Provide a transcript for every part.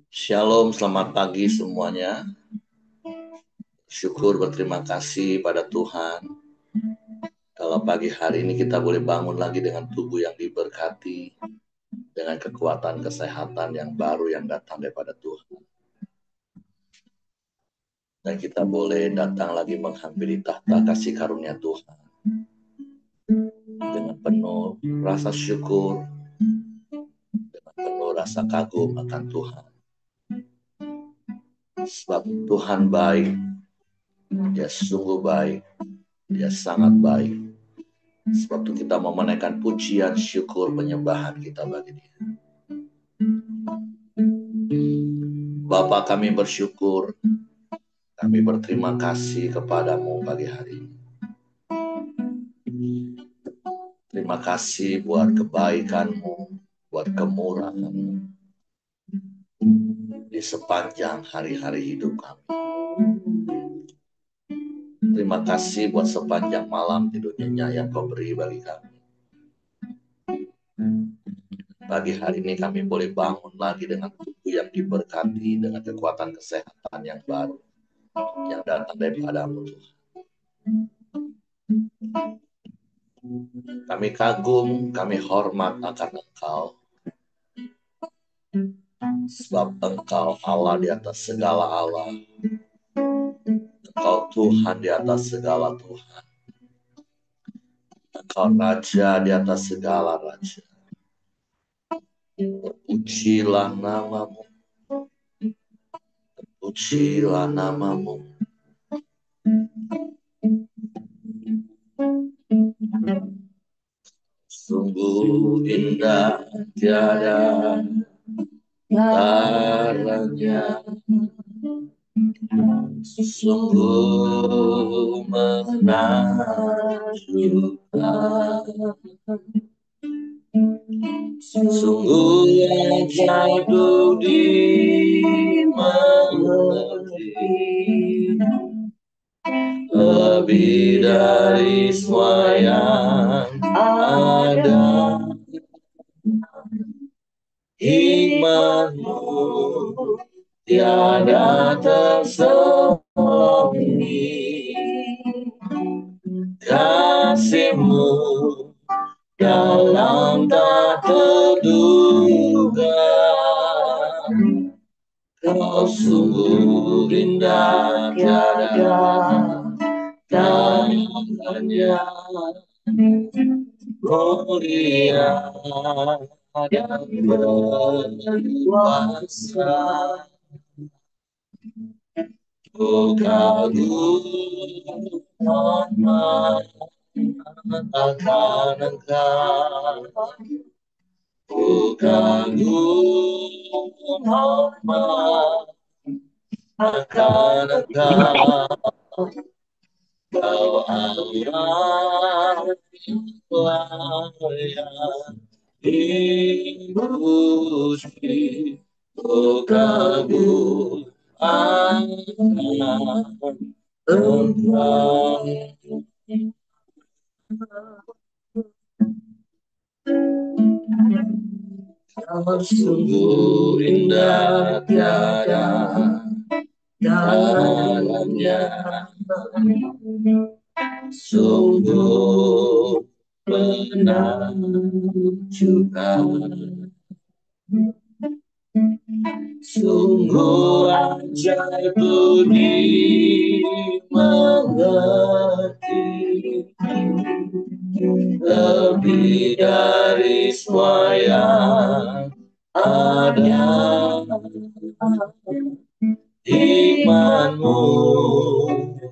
Shalom, selamat pagi semuanya. Syukur berterima kasih pada Tuhan. Kalau pagi hari ini kita boleh bangun lagi dengan tubuh yang diberkati, dengan kekuatan kesehatan yang baru yang datang daripada Tuhan. Dan kita boleh datang lagi menghampiri tahta kasih karunia Tuhan. Dengan penuh rasa syukur, dengan penuh rasa kagum akan Tuhan. Sebab Tuhan baik, Dia sungguh baik, Dia sangat baik. Sebab itu kita mau menaikkan pujian, syukur, penyembahan kita bagi Dia. Bapa, kami bersyukur, kami berterima kasih kepadamu pagi hari ini. Terima kasih buat kebaikanmu, buat kemurahanmu di sepanjang hari-hari hidup kami. Terima kasih buat sepanjang malam tidurnya yang kau beri bagi kami. Pagi hari ini kami boleh bangun lagi dengan tubuh yang diberkati, dengan kekuatan kesehatan yang baru, yang datang daripadamu Tuhan. Kami kagum, kami hormat akan Engkau. Sebab Engkau Allah di atas segala Allah. Engkau Tuhan di atas segala Tuhan. Engkau Raja di atas segala Raja. Terpujilah namamu. Terpujilah namamu. Sungguh indah tiada taranya. Sungguh menakjubkan. Sungguh ajaib dimengerti. Lebih dari semua yang ada. Hikmat-Mu tiada tersembunyi. Kasih-Mu dalam tak terduga. Kau sungguh indah tiada tandanya. Mulia dan berkuasa. Ku kagum hormat akan Engkau. Ku kagum hormat akan Engkau. Kau Allah yang dipuji. Ku kagum akan Engkau. Kau sungguh indah tiada tandanya. Sungguh menakjubkan. Sungguh ajaib dimengerti. Lebih dari semua yang ada. Hikmat-Mu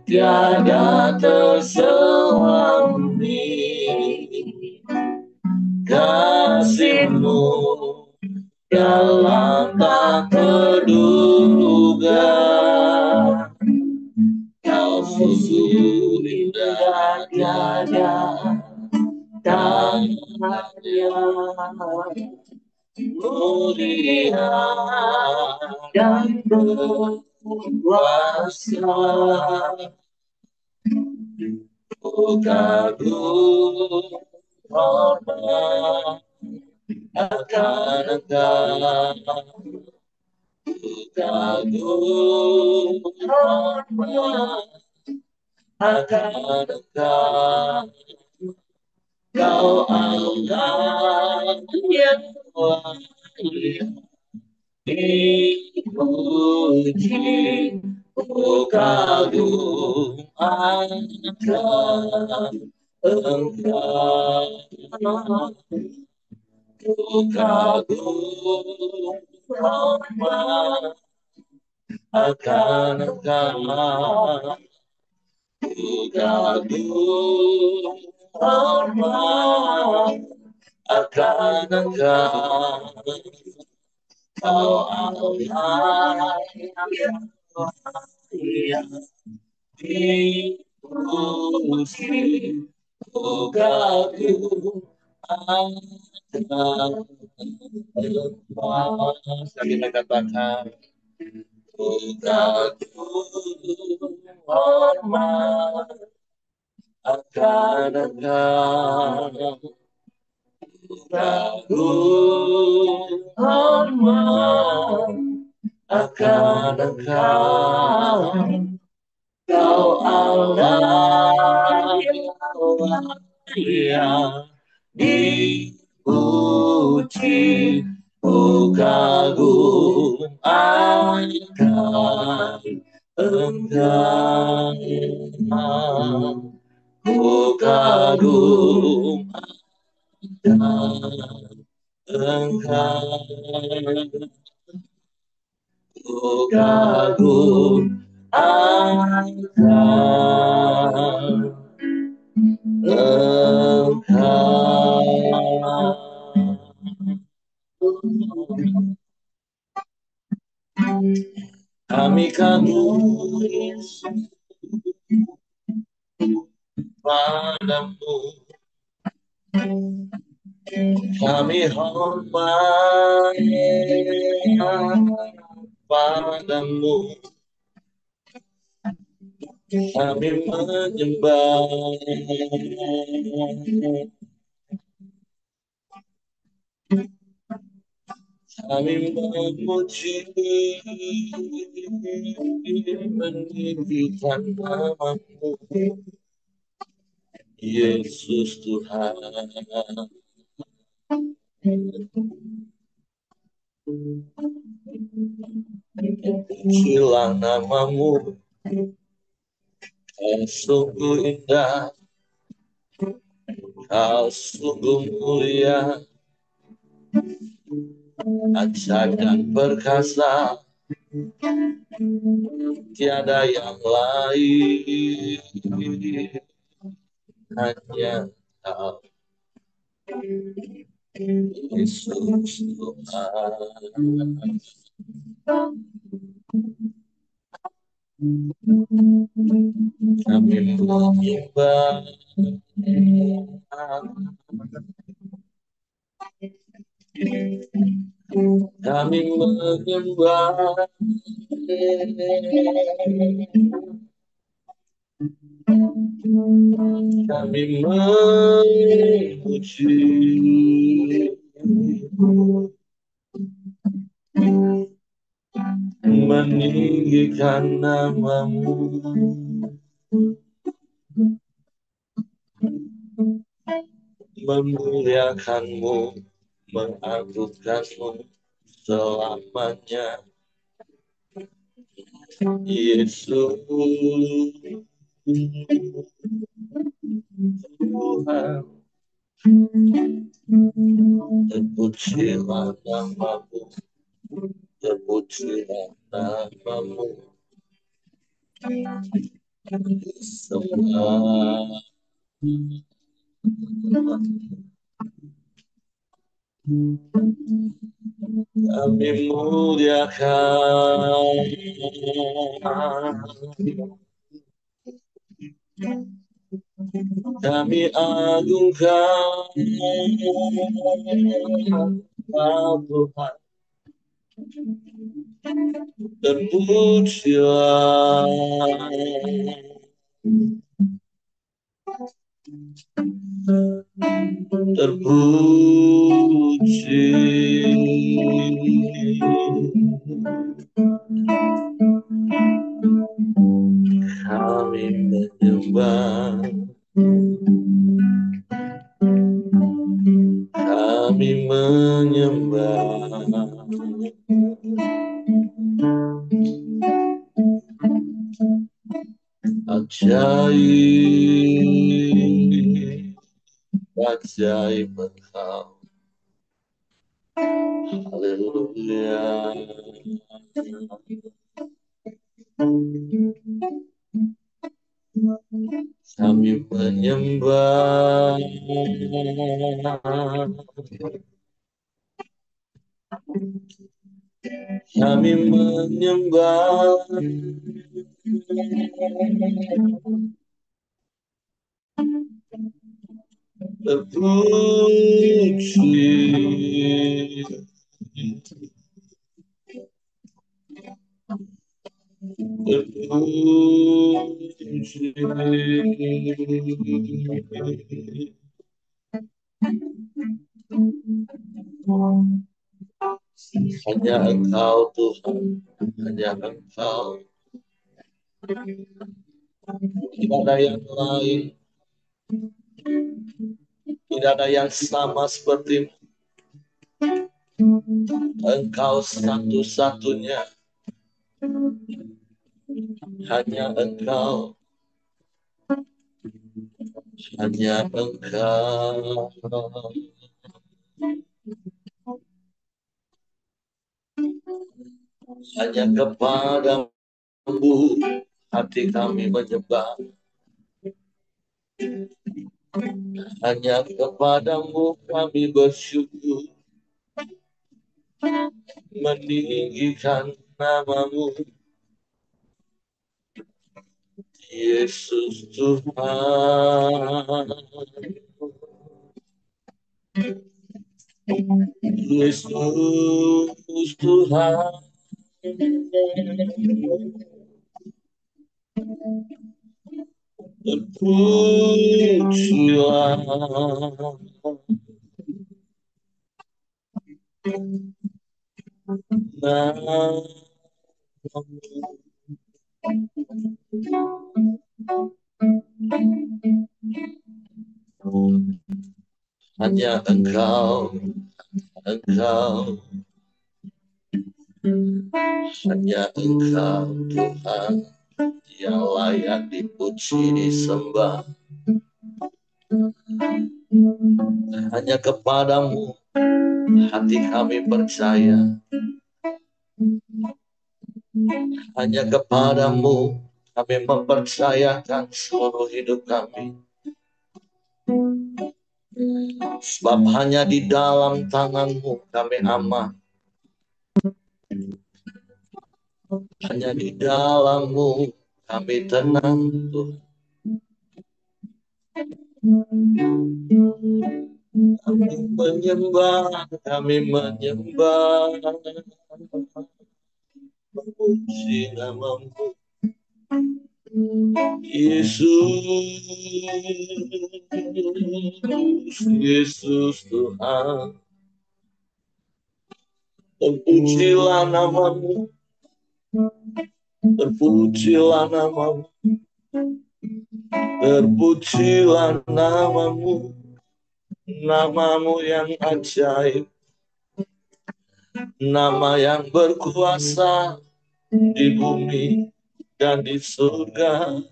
tiada tersembunyi. Kasih-Mu dalam tak terduga. Kau sungguh indah tiada tandanya. Mulia dan berkuasa. Ku kagum hormat akan Engkau. kagum hormat akan Engkau. Kau Allah yang mulia, dipuji, ku kagum akan Engkau. Ku kagum hormat akan Engkau. Ku kagum hormat akan Engkau. Kau Allah yang mulia, dipuji, ku kagum akan Engkau. Sekali lagi katakan, ku kagum hormat akan Engkau. Kagum hormat akan Engkau. Kau Allah yang mulia, dipuji, ku kagum akan Engkau. Ku kagum akan Engkau. Ku kagum akan Engkau. Kami kagum padamu, kami hormat padamu, kami menyembah, kami memuji, meninggikan namamu, Yesus Tuhan. Pujilah namamu, kau sungguh indah, kau sungguh mulia, ajaib dan perkasa, tiada yang lain, hanya kau, Yesus Tuhan. Kami menyembah, kami menyembah, kami memuji, meninggikan namamu, memuliakanmu, mengagungkanmu selamanya, Yesus Tuhan. Terpujilah namamu, terpujilah namamu, semua kami muliakan, kami agungkan Kau Tuhan. Terpujilah, terpuji, kami menyembah. Ajaib, ajaib Engkau. Haleluya. Kami menyembah. Kami menyembah. Terpuji. Hanya Engkau Tuhan, hanya Engkau. Tidak ada yang lain, tidak ada yang sama seperti Engkau satu-satunya. Hanya Engkau, hanya Engkau. Hanya kepadamu hati kami menyembah. Hanya kepadamu kami bersyukur, meninggikan namamu, Yesus Tuhan. Yesus Tuhan. Terpujilah namamu. Hanya Engkau, Engkau. Hanya Engkau Tuhan yang layak dipuji, disembah. Hanya kepadamu hati kami percaya. Hanya kepadamu kami mempercayakan seluruh hidup kami. Sebab hanya di dalam tanganmu kami aman. Hanya di dalammu kami tenang, Tuhan. Kami menyembah, kami menyembah. Memuji namamu, Yesus, Yesus Tuhan. Terpujilah namamu, terpujilah namamu, terpujilah namamu, namamu yang ajaib, nama yang berkuasa di bumi dan di surga.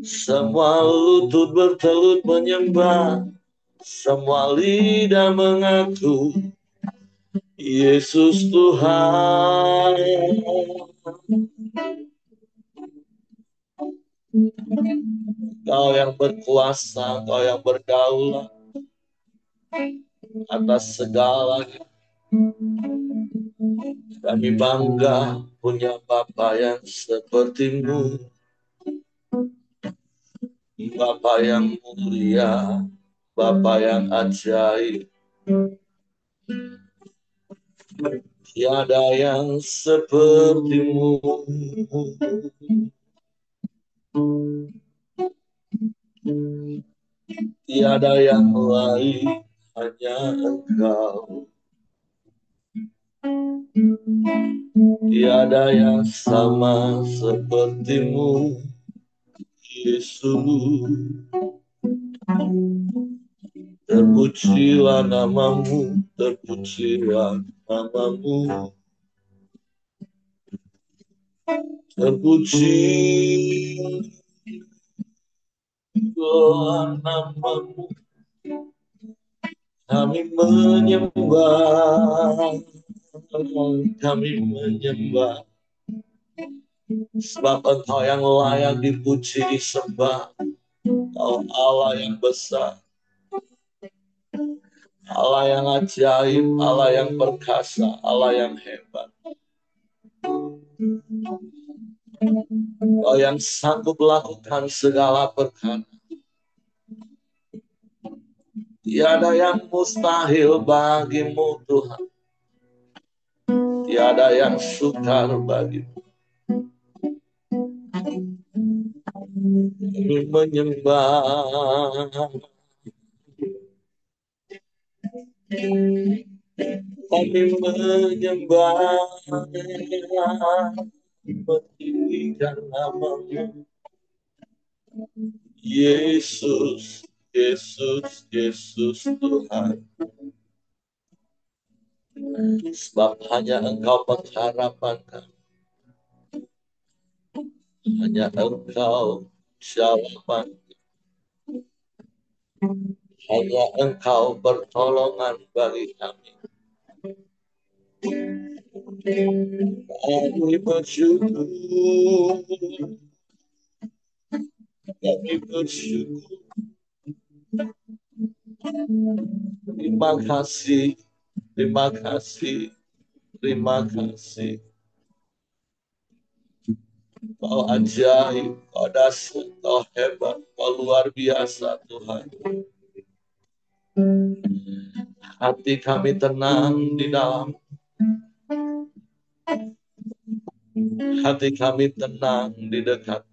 Semua lutut bertelut menyembah, semua lidah mengaku Yesus Tuhan. Kau yang berkuasa, Kau yang berdaulat atas segalanya. Kami bangga punya Bapa yang seperti-Mu, Bapa yang mulia, Bapa yang ajaib. Tiada yang seperti-Mu. Tiada yang lain, hanya Engkau. Tiada yang sama seperti-Mu, Yesus. Terpujilah Terpujilah namamu, terpujilah namamu, terpujilah namamu. Kami menyembah, kami menyembah, sebab Engkau yang layak dipuji disembah. Engkau Allah yang besar, Allah yang ajaib, Allah yang perkasa, Allah yang hebat. Engkau yang sanggup lakukan segala perkara. Tiada yang mustahil bagimu Tuhan, tiada yang sukar bagimu. Kami menyembah, kami menyembah, meninggikan namamu. Yesus, Yesus, Yesus Tuhan. Sebab hanya Engkau pengharapan kami, hanya Engkau jawaban, hanya Engkau pertolongan bagi kami. Kami bersyukur, kami bersyukur. Terima kasih, terima kasih, terima kasih. Kau ajaib, Kau dahsyat, Kau hebat, Kau luar biasa Tuhan. Hati kami tenang di dalam, hati kami tenang di dekat.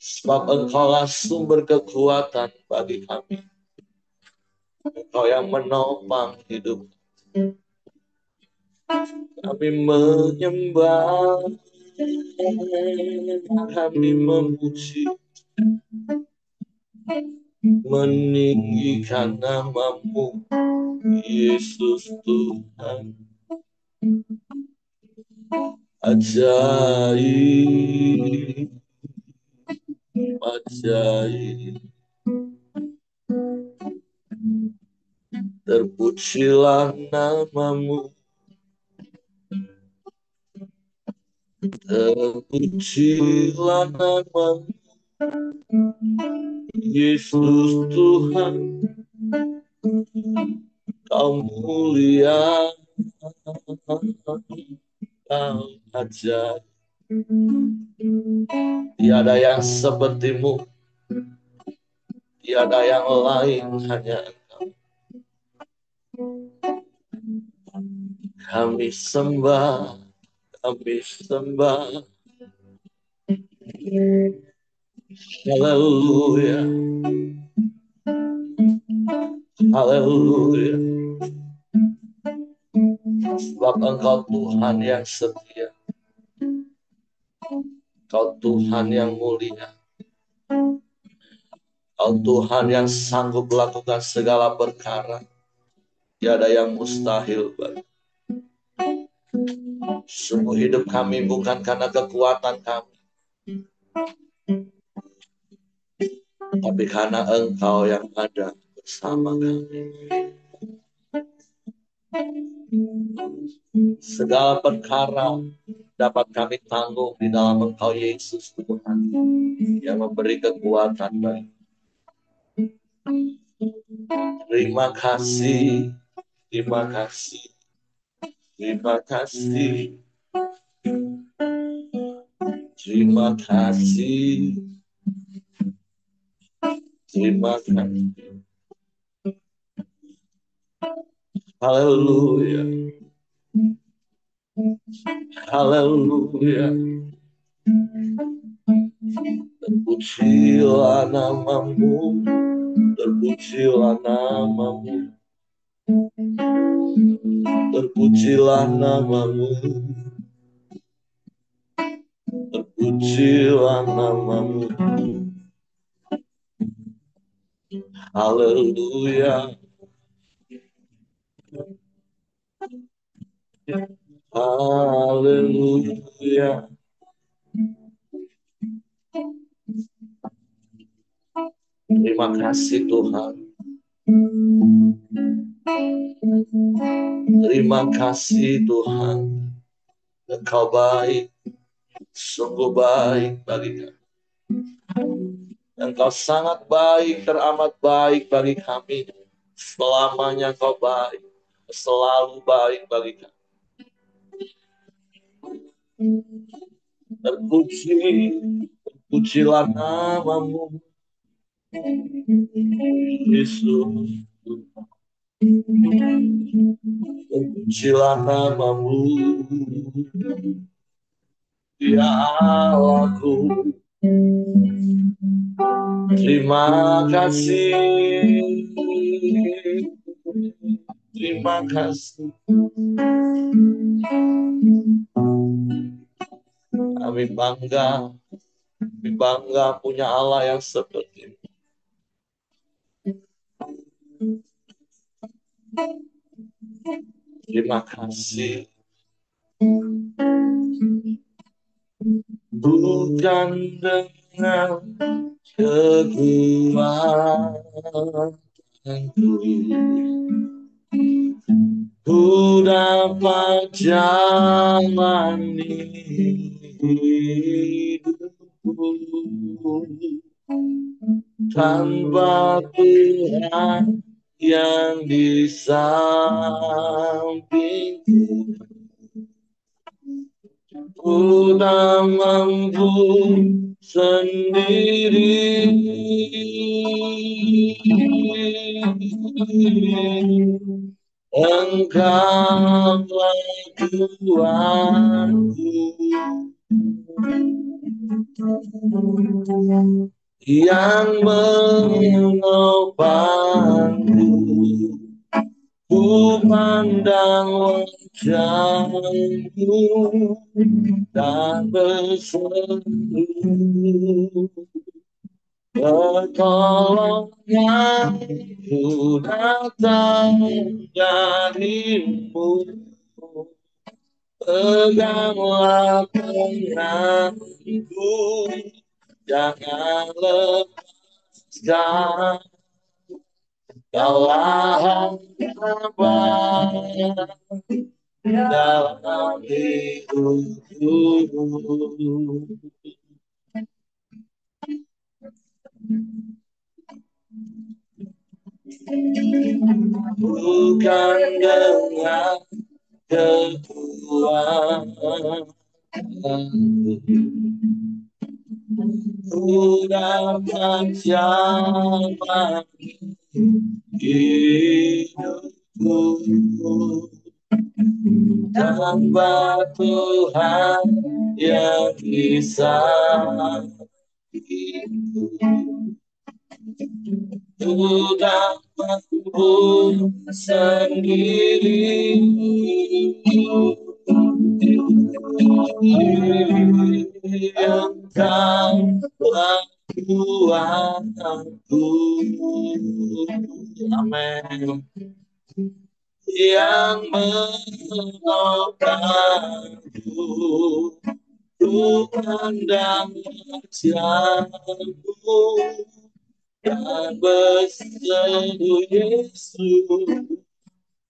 Sebab Engkaulah sumber kekuatan bagi kami. Engkau yang menopang hidup. Kami menyembah, kami memuji, meninggikan namamu, Yesus Tuhan. Ajaib, ajaib. Terpujilah namamu, terpujilah namamu, Yesus Tuhan. Kau mulia, Kau ajaib. Tiada yang sepertimu, tiada yang lain, hanya Engkau. Kami sembah, kami sembah. Haleluya, haleluya. Sebab Engkau Tuhan yang setia, Engkau Tuhan yang mulia, Engkau Tuhan yang sanggup melakukan segala perkara. Tiada yang mustahil bagi. Sungguh hidup kami bukan karena kekuatan kami, tapi karena Engkau yang ada bersama kami. Segala perkara dapat kami tanggung di dalam Engkau Yesus Tuhan yang memberi kekuatan bagi. Terima kasih, terima kasih, terima kasih, terima kasih, terima kasih. Haleluya, haleluya. Terpujilah namamu, terpujilah namamu, terpujilah namamu, terpujilah namamu. Haleluya. Haleluya. Terima kasih Tuhan. Terima kasih Tuhan. Engkau baik, sungguh baik bagi kami. Engkau sangat baik, teramat baik bagi kami. Selamanya Engkau baik, selalu baik bagi kami. Terpujilah namamu, Yesus. Terpujilah namamu, ya Allahku. Terima kasih. Terima kasih. Kami bangga punya Allah yang seperti ini. Terima kasih. Bukan dengan kekuatanku ku dapat jalani hidupku tanpa Tuhan yang di sampingku. Ku tak mampu sendiri. Engkaulah Tuhanku yang menopangku. Ku pandang wajahmu dan berseru, pertolonganku datang darimu. Peganglah tanganku, jangan lepaskan. Kaulah harapan dalam hidupku. Bukan dengan kekuatanku ku dapat jalani hidupku tanpa Tuhan yang bisa itu. Ku dapat pun sendiri. Engkaulah Tuhanku. Amin. Yang menopangku, ku pandang wajahmu dan berseru, Yesus,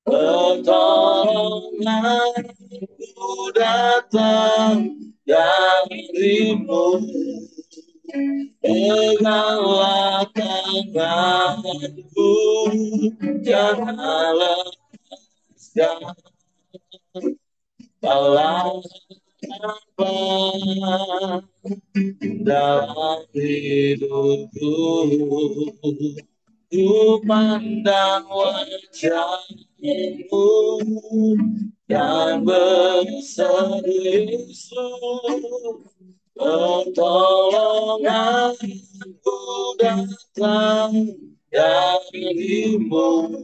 pertolonganku datang darimu. Peganglah tanganku, jangan lepaskan. Kaulah harapan dalam hidupku. Ku pandang wajahmu dan berseru, Yesus, pertolonganku datang darimu.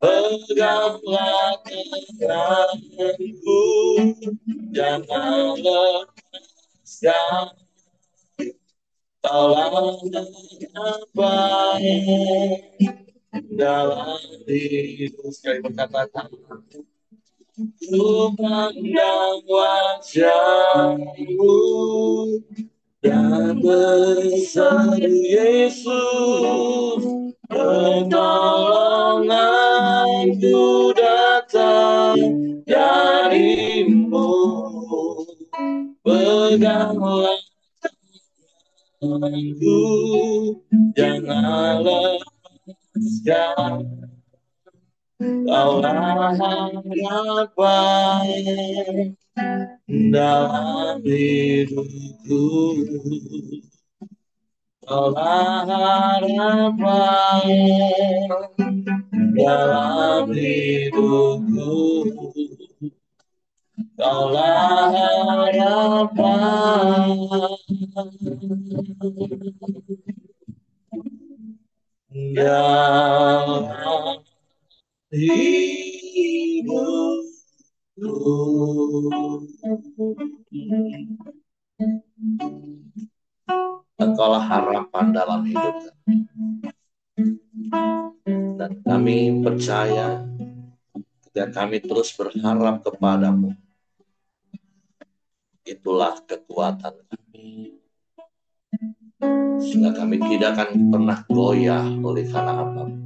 Peganglah tanganku, jangan lepaskan. Kaulah yang baik dalam hidup. Sekali berkata, ku pandang wajahmu dan berseru Yesus, pertolonganku datang darimu. Peganglah tanganku, jangan lepaskan, kaulah harapan dalam hidupku. Kaulah harapan dalam hidupku. Kaulah harapan dalam hidupku. Engkaulah harapan dalam hidup kami. Dan kami percaya ketika kami terus berharap kepadamu, itulah kekuatan kami. Sehingga kami tidak akan pernah goyah oleh karena apapun.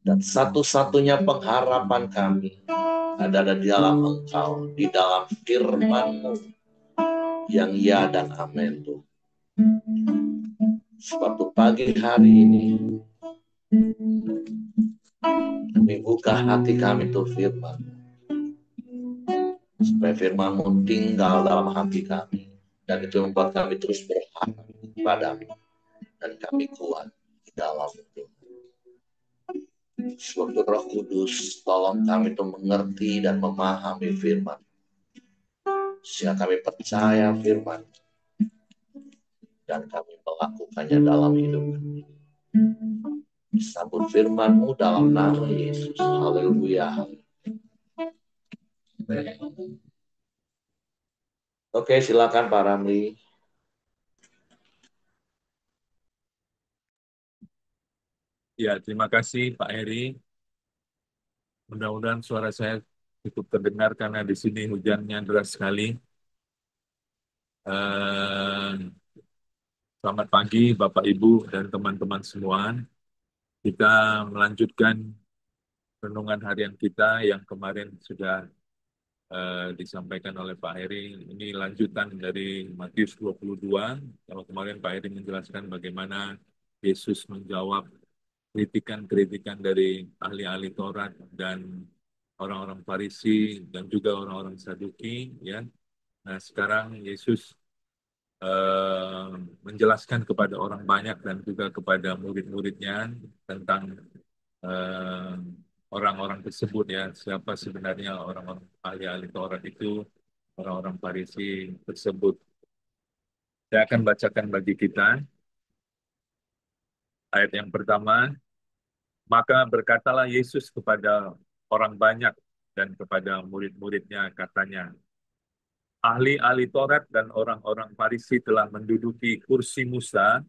Dan satu-satunya pengharapan kami adalah di dalam Engkau, di dalam firman-Mu yang ya dan amin Tuhan. Sebab pagi hari ini kami buka hati kami tuh firman, supaya firman-Mu tinggal dalam hati kami, dan itu membuat kami terus berharap kepadamu, dan kami kuat di dalam itu. Sebab Roh Kudus tolong kami tuh mengerti dan memahami firman, sehingga kami percaya firman dan kami melakukannya dalam hidup kami. Disambut firman-Mu dalam nama Yesus. Haleluya. Oke, silakan Pak Ramli. Ya, terima kasih Pak Heri. Mudah-mudahan suara saya cukup terdengar karena di sini hujannya deras sekali. Selamat pagi Bapak Ibu dan teman-teman semua. Kita melanjutkan renungan harian kita yang kemarin sudah disampaikan oleh Pak Heri. Ini lanjutan dari Matius 22. Kalau kemarin Pak Heri menjelaskan bagaimana Yesus menjawab kritikan-kritikan dari ahli-ahli Taurat dan orang-orang Farisi dan juga orang-orang Saduki, ya. Nah, sekarang Yesus menjelaskan kepada orang banyak dan juga kepada murid-muridnya tentang eh, orang-orang tersebut, ya, siapa sebenarnya orang-orang ahli-ahli Taurat itu, orang-orang Farisi tersebut. Saya akan bacakan bagi kita ayat yang pertama. Maka berkatalah Yesus kepada orang banyak dan kepada murid-muridnya, katanya, ahli-ahli Taurat dan orang-orang Farisi telah menduduki kursi Musa,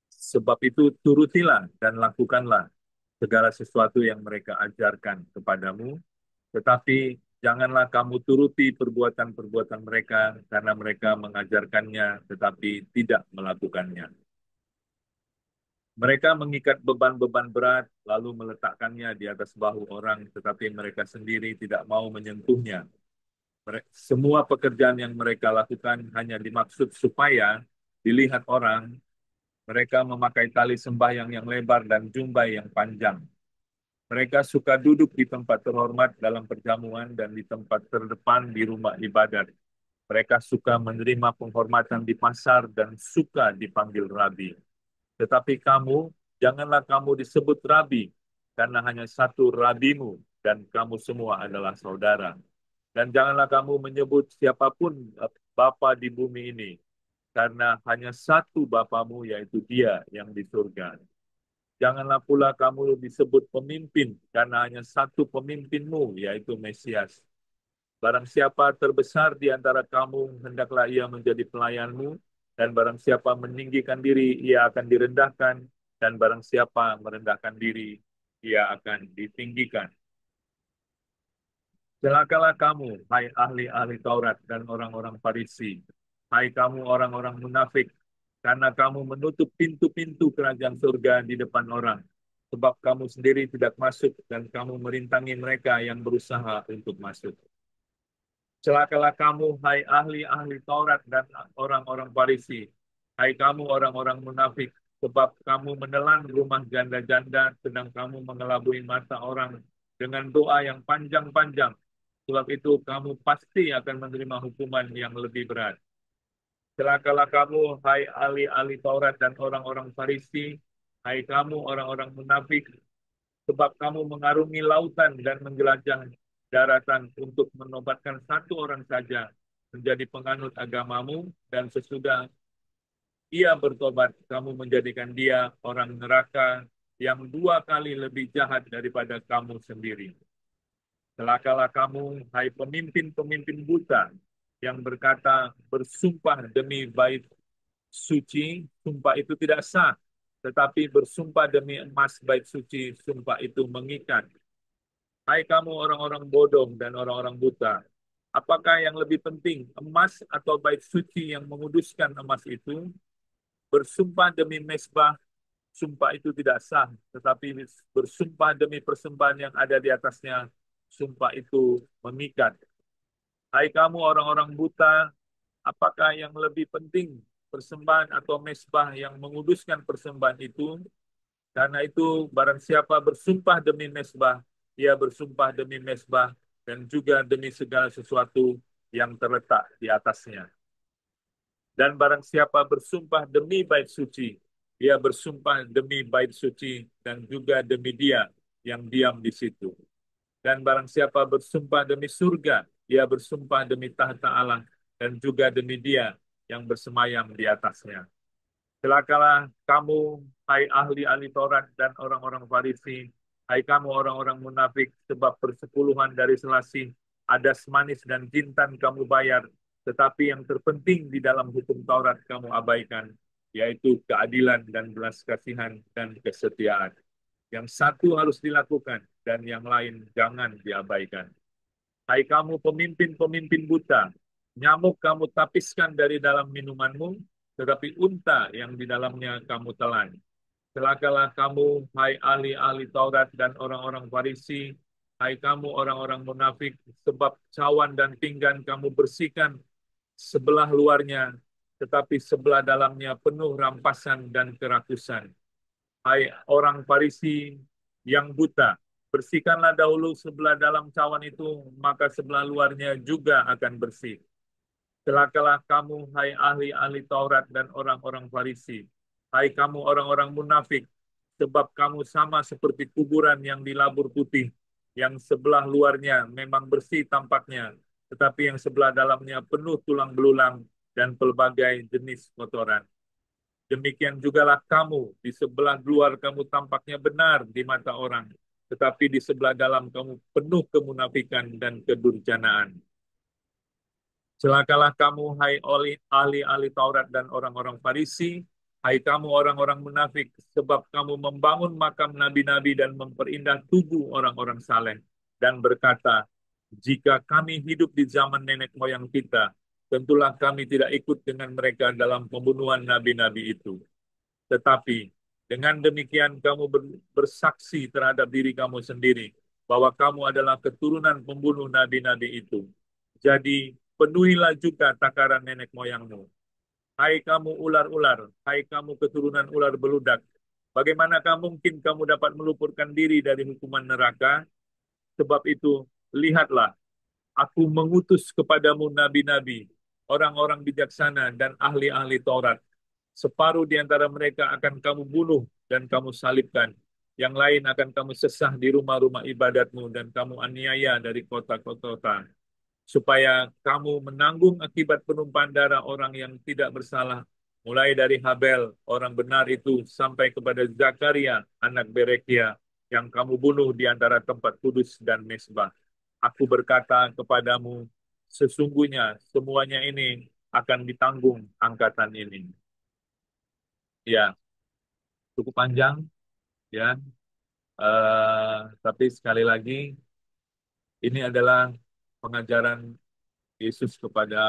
sebab itu turutilah dan lakukanlah segala sesuatu yang mereka ajarkan kepadamu, tetapi janganlah kamu turuti perbuatan-perbuatan mereka, karena mereka mengajarkannya tetapi tidak melakukannya. Mereka mengikat beban-beban berat, lalu meletakkannya di atas bahu orang, tetapi mereka sendiri tidak mau menyentuhnya. Semua pekerjaan yang mereka lakukan hanya dimaksud supaya dilihat orang. Mereka memakai tali sembahyang yang lebar dan jumbai yang panjang. Mereka suka duduk di tempat terhormat dalam perjamuan dan di tempat terdepan di rumah ibadat. Mereka suka menerima penghormatan di pasar dan suka dipanggil rabi. Tetapi kamu, janganlah kamu disebut rabi, karena hanya satu rabimu, dan kamu semua adalah saudara. Dan janganlah kamu menyebut siapapun Bapa di bumi ini, karena hanya satu Bapamu, yaitu Dia yang di surga. Janganlah pula kamu disebut pemimpin, karena hanya satu pemimpinmu, yaitu Mesias. Barang siapa terbesar di antara kamu, hendaklah ia menjadi pelayanmu. Dan barang siapa meninggikan diri, ia akan direndahkan. Dan barang siapa merendahkan diri, ia akan ditinggikan. Celakalah kamu, hai ahli-ahli Taurat dan orang-orang Farisi. Hai kamu orang-orang munafik, karena kamu menutup pintu-pintu kerajaan surga di depan orang. Sebab kamu sendiri tidak masuk dan kamu merintangi mereka yang berusaha untuk masuk. Celakalah kamu, hai ahli-ahli Taurat dan orang-orang Farisi. Hai kamu orang-orang munafik, sebab kamu menelan rumah janda-janda, sedang kamu mengelabui mata orang dengan doa yang panjang-panjang. Sebab itu kamu pasti akan menerima hukuman yang lebih berat. Celakalah kamu, hai ahli-ahli Taurat dan orang-orang Farisi. Hai kamu orang-orang munafik, sebab kamu mengarungi lautan dan menjelajah daratan untuk menobatkan satu orang saja menjadi penganut agamamu, dan sesudah ia bertobat, kamu menjadikan dia orang neraka yang 2 kali lebih jahat daripada kamu sendiri. Celakalah kamu, hai pemimpin-pemimpin buta, yang berkata, bersumpah demi bait suci, sumpah itu tidak sah. Tetapi bersumpah demi emas bait suci, sumpah itu mengikat. Hai kamu orang-orang bodoh dan orang-orang buta, apakah yang lebih penting, emas atau bait suci yang menguduskan emas itu? Bersumpah demi mezbah, sumpah itu tidak sah, tetapi bersumpah demi persembahan yang ada di atasnya, sumpah itu mengikat. Hai kamu orang-orang buta, apakah yang lebih penting, persembahan atau mezbah yang menguduskan persembahan itu? Karena itu, barang siapa bersumpah demi mezbah, ia bersumpah demi mezbah dan juga demi segala sesuatu yang terletak di atasnya. Dan barang siapa bersumpah demi bait suci, ia bersumpah demi bait suci dan juga demi dia yang diam di situ. Dan barang siapa bersumpah demi surga, ia bersumpah demi tahta Allah dan juga demi dia yang bersemayam di atasnya. Celakalah kamu, hai ahli-ahli Taurat dan orang-orang Farisi, hai kamu orang-orang munafik, sebab persepuluhan dari selasih, adas manis dan jintan kamu bayar, tetapi yang terpenting di dalam hukum Taurat kamu abaikan, yaitu keadilan dan belas kasihan dan kesetiaan. Yang satu harus dilakukan dan yang lain jangan diabaikan. Hai kamu pemimpin-pemimpin buta, nyamuk kamu tapiskan dari dalam minumanmu, tetapi unta yang di dalamnya kamu telan. Celakalah kamu, hai ahli-ahli Taurat dan orang-orang Farisi, hai kamu orang-orang munafik, sebab cawan dan pinggan kamu bersihkan sebelah luarnya, tetapi sebelah dalamnya penuh rampasan dan kerakusan. Hai orang Farisi yang buta, bersihkanlah dahulu sebelah dalam cawan itu, maka sebelah luarnya juga akan bersih. Celakalah kamu, hai ahli-ahli Taurat dan orang-orang Farisi. Hai kamu orang-orang munafik, sebab kamu sama seperti kuburan yang dilabur putih, yang sebelah luarnya memang bersih tampaknya, tetapi yang sebelah dalamnya penuh tulang belulang dan pelbagai jenis kotoran. Demikian jugalah kamu, di sebelah luar kamu tampaknya benar di mata orang, tetapi di sebelah dalam kamu penuh kemunafikan dan kedurjanaan. Celakalah kamu, hai ahli-ahli Taurat dan orang-orang Farisi, hai kamu orang-orang munafik, sebab kamu membangun makam nabi-nabi dan memperindah tubuh orang-orang saleh, dan berkata, jika kami hidup di zaman nenek moyang kita, tentulah kami tidak ikut dengan mereka dalam pembunuhan nabi-nabi itu. Tetapi dengan demikian kamu bersaksi terhadap diri kamu sendiri bahwa kamu adalah keturunan pembunuh nabi-nabi itu. Jadi penuhilah juga takaran nenek moyangmu. Hai kamu ular-ular, hai kamu keturunan ular beludak, bagaimanakah mungkin kamu dapat meluputkan diri dari hukuman neraka? Sebab itu, lihatlah, aku mengutus kepadamu nabi-nabi, orang-orang bijaksana dan ahli-ahli Taurat. Separuh di antara mereka akan kamu bunuh dan kamu salibkan. Yang lain akan kamu sesah di rumah-rumah ibadatmu dan kamu aniaya dari kota-kota, supaya kamu menanggung akibat penumpahan darah orang yang tidak bersalah, mulai dari Habel, orang benar itu, sampai kepada Zakaria, anak Berekia, yang kamu bunuh di antara tempat kudus dan mesbah. Aku berkata kepadamu, sesungguhnya semuanya ini akan ditanggung angkatan ini. Ya, cukup panjang ya. Tapi sekali lagi ini adalah pengajaran Yesus kepada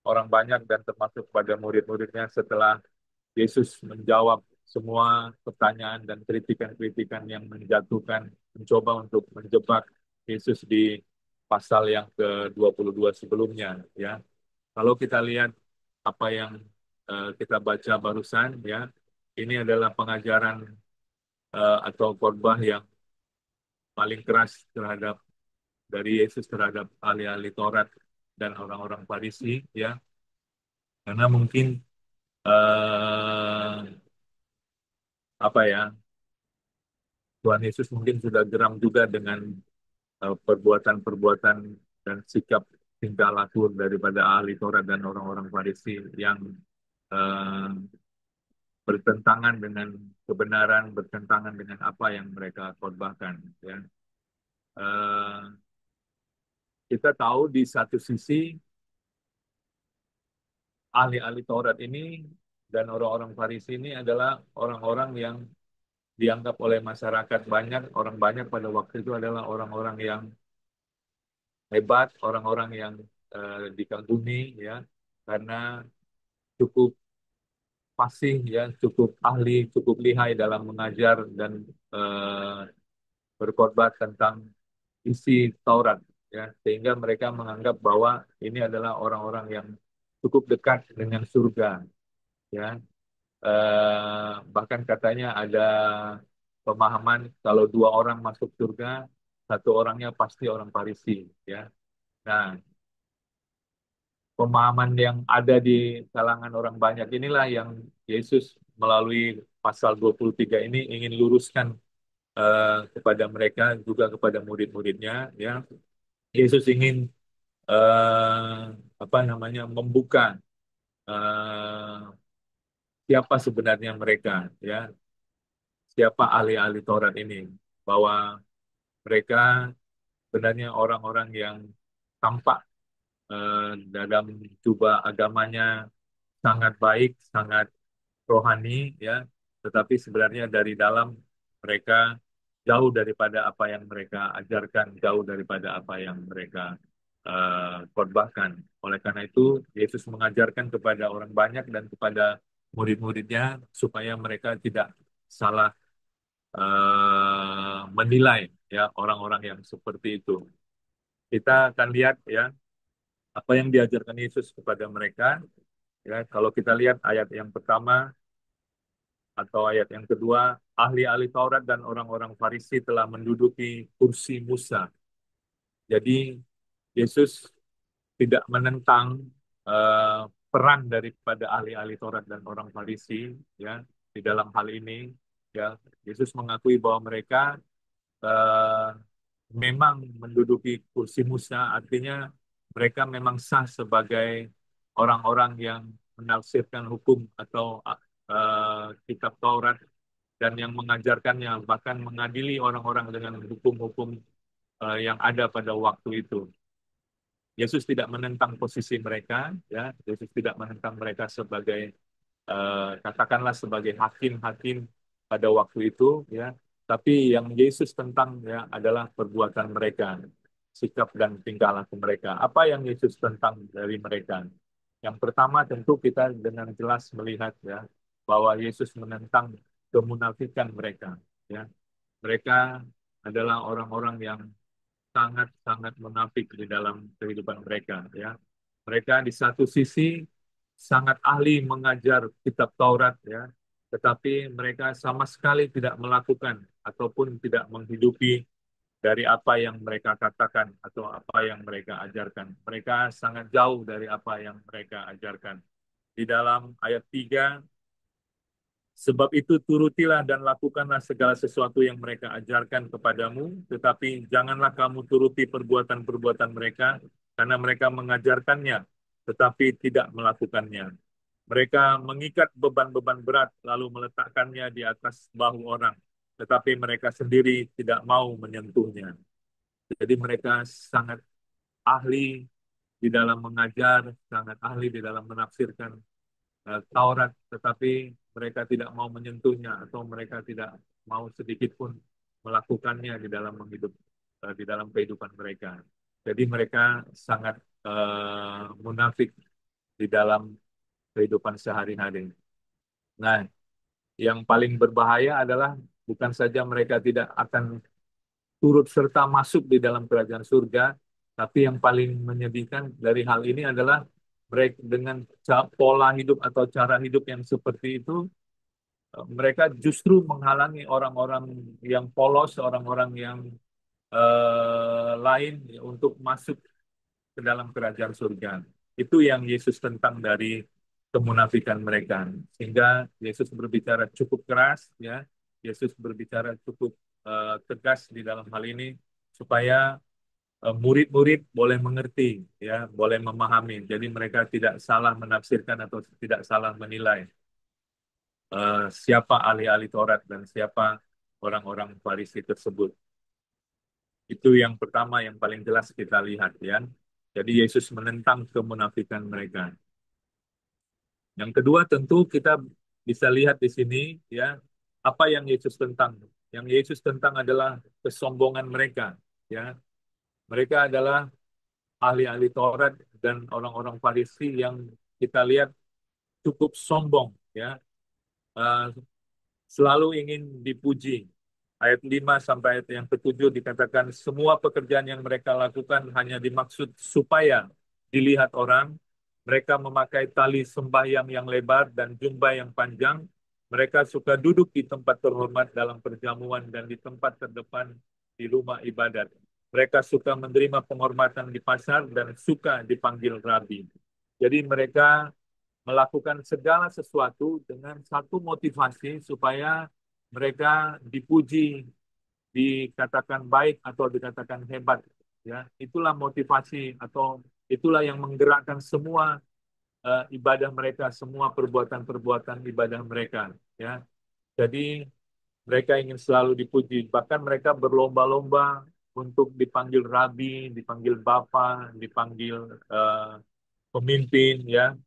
orang banyak dan termasuk pada murid-muridnya setelah Yesus menjawab semua pertanyaan dan kritikan-kritikan yang menjatuhkan, mencoba untuk menjebak Yesus di pasal yang ke-22 sebelumnya. Ya, kalau kita lihat apa yang kita baca barusan, ya, ini adalah pengajaran atau khotbah yang paling keras terhadap dari Yesus terhadap ahli-ahli Taurat dan orang-orang Farisi, ya, karena mungkin eh, apa ya, Tuhan Yesus mungkin sudah geram juga dengan perbuatan-perbuatan dan sikap tingkah laku daripada ahli Taurat dan orang-orang Farisi yang eh, bertentangan dengan kebenaran, bertentangan dengan apa yang mereka khotbahkan. Ya. Eh, kita tahu di satu sisi ahli-ahli Taurat ini dan orang-orang Farisi ini adalah orang-orang yang dianggap oleh masyarakat banyak, orang banyak pada waktu itu adalah orang-orang yang hebat, orang-orang yang dikagumi ya, karena cukup fasih ya, cukup ahli, cukup lihai dalam mengajar dan eh, berkhotbah tentang isi Taurat ya, sehingga mereka menganggap bahwa ini adalah orang-orang yang cukup dekat dengan surga ya. Bahkan katanya ada pemahaman kalau dua orang masuk surga, satu orangnya pasti orang Farisi ya. Nah, pemahaman yang ada di kalangan orang banyak inilah yang Yesus melalui pasal 23 ini ingin luruskan kepada mereka juga kepada murid-muridnya ya. Yesus ingin eh, apa namanya membuka eh, siapa sebenarnya mereka ya, siapa ahli-ahli Taurat ini, bahwa mereka sebenarnya orang-orang yang tampak dalam jubah agamanya sangat baik, sangat rohani ya, tetapi sebenarnya dari dalam mereka jauh daripada apa yang mereka ajarkan, jauh daripada apa yang mereka khotbahkan. Oleh karena itu, Yesus mengajarkan kepada orang banyak dan kepada murid-muridnya supaya mereka tidak salah menilai ya orang-orang yang seperti itu. Kita akan lihat ya apa yang diajarkan Yesus kepada mereka. Ya, kalau kita lihat ayat yang pertama atau ayat yang kedua, ahli-ahli Taurat dan orang-orang Farisi telah menduduki kursi Musa. Jadi Yesus tidak menentang eh, peran daripada ahli-ahli Taurat dan orang Farisi ya di dalam hal ini ya. Yesus mengakui bahwa mereka eh, memang menduduki kursi Musa, artinya mereka memang sah sebagai orang-orang yang menafsirkan hukum atau kitab Taurat dan yang mengajarkannya, bahkan mengadili orang-orang dengan hukum-hukum yang ada pada waktu itu. Yesus tidak menentang posisi mereka, ya. Yesus tidak menentang mereka sebagai katakanlah sebagai hakim-hakim pada waktu itu, ya. Tapi yang Yesus tentang ya adalah perbuatan mereka, sikap dan tingkah laku mereka. Apa yang Yesus tentang dari mereka? Yang pertama tentu kita dengan jelas melihat ya bahwa Yesus menentang kemunafikan mereka, ya. Mereka adalah orang-orang yang sangat-sangat munafik di dalam kehidupan mereka ya. Mereka di satu sisi sangat ahli mengajar kitab Taurat ya, tetapi mereka sama sekali tidak melakukan ataupun tidak menghidupi dari apa yang mereka katakan atau apa yang mereka ajarkan. Mereka sangat jauh dari apa yang mereka ajarkan. Di dalam ayat 3, sebab itu turutilah dan lakukanlah segala sesuatu yang mereka ajarkan kepadamu, tetapi janganlah kamu turuti perbuatan-perbuatan mereka, karena mereka mengajarkannya, tetapi tidak melakukannya. Mereka mengikat beban-beban berat, lalu meletakkannya di atas bahu orang, tetapi mereka sendiri tidak mau menyentuhnya. Jadi mereka sangat ahli di dalam mengajar, sangat ahli di dalam menafsirkan Taurat, tetapi mereka tidak mau menyentuhnya atau mereka tidak mau sedikit pun melakukannya di dalam di dalam kehidupan mereka. Jadi mereka sangat munafik di dalam kehidupan sehari-hari. Nah, yang paling berbahaya adalah bukan saja mereka tidak akan turut serta masuk di dalam kerajaan surga, tapi yang paling menyedihkan dari hal ini adalah mereka dengan pola hidup atau cara hidup yang seperti itu, mereka justru menghalangi orang-orang yang polos, orang-orang yang lain ya, untuk masuk ke dalam kerajaan surga. Itu yang Yesus tentang dari kemunafikan mereka. Sehingga Yesus berbicara cukup keras, ya. Yesus berbicara cukup tegas di dalam hal ini supaya murid-murid boleh mengerti, ya, boleh memahami. Jadi mereka tidak salah menafsirkan atau tidak salah menilai siapa ahli-ahli Taurat dan siapa orang-orang Farisi tersebut. Itu yang pertama yang paling jelas kita lihat, ya. Jadi Yesus menentang kemunafikan mereka. Yang kedua tentu kita bisa lihat di sini, ya, apa yang Yesus tentang. Yang Yesus tentang adalah kesombongan mereka, ya. Mereka adalah ahli-ahli Taurat dan orang-orang Farisi yang kita lihat cukup sombong, ya. Eh, Selalu ingin dipuji. Ayat 5 sampai ayat yang ketujuh dikatakan semua pekerjaan yang mereka lakukan hanya dimaksud supaya dilihat orang. Mereka memakai tali sembahyang yang lebar dan jubah yang panjang. Mereka suka duduk di tempat terhormat dalam perjamuan dan di tempat terdepan di rumah ibadat. Mereka suka menerima penghormatan di pasar dan suka dipanggil rabi. Jadi mereka melakukan segala sesuatu dengan satu motivasi supaya mereka dipuji, dikatakan baik atau dikatakan hebat. Ya, itulah motivasi atau itulah yang menggerakkan semua ibadah mereka, semua perbuatan-perbuatan ibadah mereka. Ya, jadi mereka ingin selalu dipuji. Bahkan mereka berlomba-lomba untuk dipanggil rabi, dipanggil bapa, dipanggil pemimpin. Ya,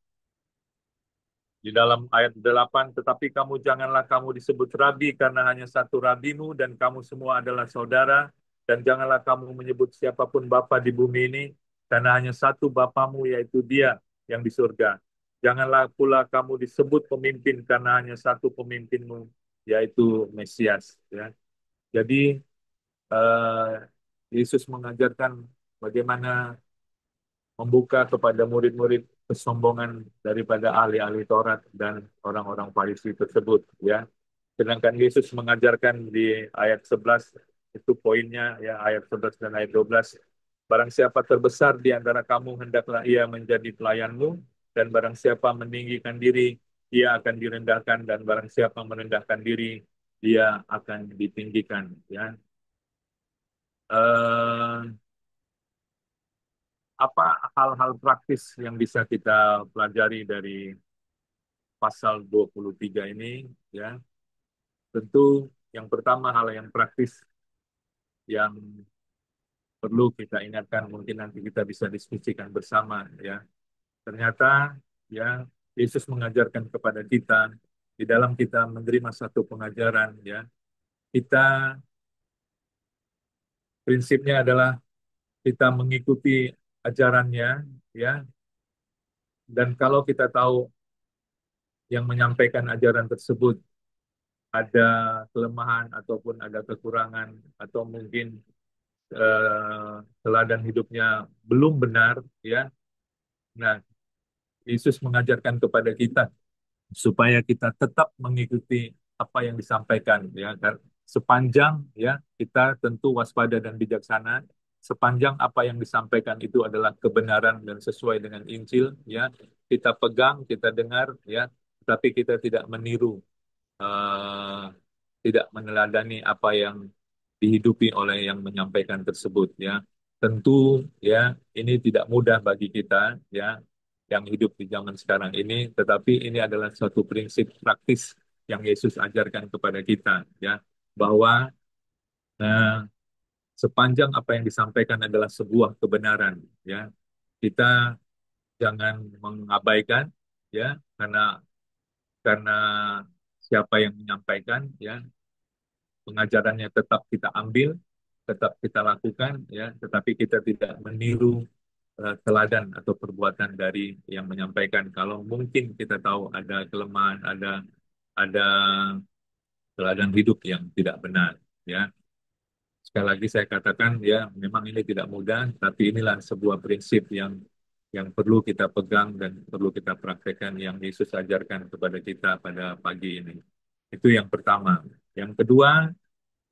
di dalam ayat 8, tetapi kamu janganlah kamu disebut rabi karena hanya satu rabimu dan kamu semua adalah saudara. Dan janganlah kamu menyebut siapapun bapa di bumi ini karena hanya satu bapamu yaitu dia yang di surga. Janganlah pula kamu disebut pemimpin karena hanya satu pemimpinmu yaitu Mesias. Ya. Jadi eh, Yesus mengajarkan bagaimana membuka kepada murid-murid kesombongan daripada ahli-ahli Taurat dan orang-orang Farisi tersebut, ya. Sedangkan Yesus mengajarkan di ayat 11 itu poinnya, ya, ayat 11 dan ayat 12. Barang siapa terbesar di antara kamu hendaklah ia menjadi pelayanmu, dan barang siapa meninggikan diri ia akan direndahkan, dan barang siapa merendahkan diri dia akan ditinggikan, ya. Eh, apa hal-hal praktis yang bisa kita pelajari dari pasal 23 ini, ya. Tentu yang pertama hal yang praktis yang perlu kita ingatkan, mungkin nanti kita bisa diskusikan bersama, ya. Ternyata, ya, Yesus mengajarkan kepada kita di dalam kita menerima satu pengajaran, ya. Kita prinsipnya adalah kita mengikuti ajarannya, ya. Dan kalau kita tahu yang menyampaikan ajaran tersebut ada kelemahan ataupun ada kekurangan atau mungkin teladan hidupnya belum benar, ya. Nah, Yesus mengajarkan kepada kita supaya kita tetap mengikuti apa yang disampaikan, ya. Dan sepanjang, ya, kita tentu waspada dan bijaksana sepanjang apa yang disampaikan itu adalah kebenaran dan sesuai dengan Injil, ya. Kita pegang, kita dengar, ya, tapi kita tidak meniru, eh, tidak meneladani apa yang dihidupi oleh yang menyampaikan tersebut, ya. Tentu, ya, ini tidak mudah bagi kita, ya, yang hidup di zaman sekarang ini, tetapi ini adalah suatu prinsip praktis yang Yesus ajarkan kepada kita, ya, bahwa eh, sepanjang apa yang disampaikan adalah sebuah kebenaran, ya, kita jangan mengabaikan, ya, karena karena siapa yang menyampaikan, ya, pengajarannya tetap kita ambil, tetap kita lakukan, ya, tetapi kita tidak meniru teladan atau perbuatan dari yang menyampaikan. Kalau mungkin kita tahu ada kelemahan, ada teladan hidup yang tidak benar, ya. Sekali lagi saya katakan, ya, memang ini tidak mudah, tapi inilah sebuah prinsip yang perlu kita pegang dan perlu kita praktekkan yang Yesus ajarkan kepada kita pada pagi ini. Itu yang pertama. Yang kedua,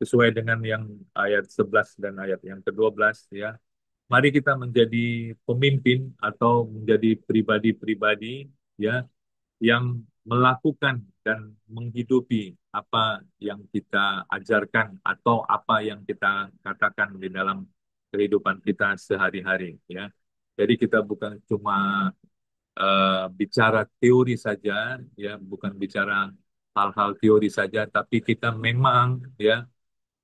sesuai dengan yang ayat 11 dan ayat yang ke-12, ya. Mari kita menjadi pemimpin atau menjadi pribadi-pribadi, ya, yang melakukan dan menghidupi apa yang kita ajarkan atau apa yang kita katakan di dalam kehidupan kita sehari-hari, ya. Jadi kita bukan cuma bicara teori saja, ya, bukan bicara hal-hal teori saja, tapi kita memang, ya,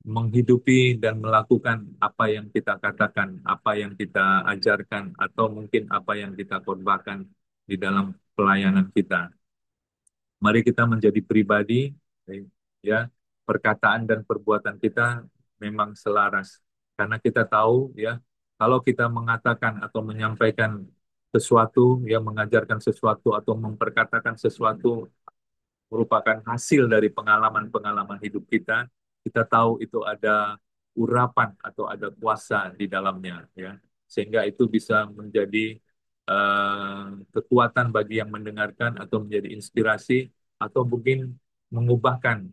menghidupi dan melakukan apa yang kita katakan, apa yang kita ajarkan, atau mungkin apa yang kita korbankan di dalam pelayanan kita. Mari kita menjadi pribadi, ya, perkataan dan perbuatan kita memang selaras. Karena kita tahu, ya, kalau kita mengatakan atau menyampaikan sesuatu, ya, mengajarkan sesuatu atau memperkatakan sesuatu merupakan hasil dari pengalaman-pengalaman hidup kita, kita tahu itu ada urapan atau ada kuasa di dalamnya, ya, sehingga itu bisa menjadi kekuatan bagi yang mendengarkan atau menjadi inspirasi atau mungkin mengubahkan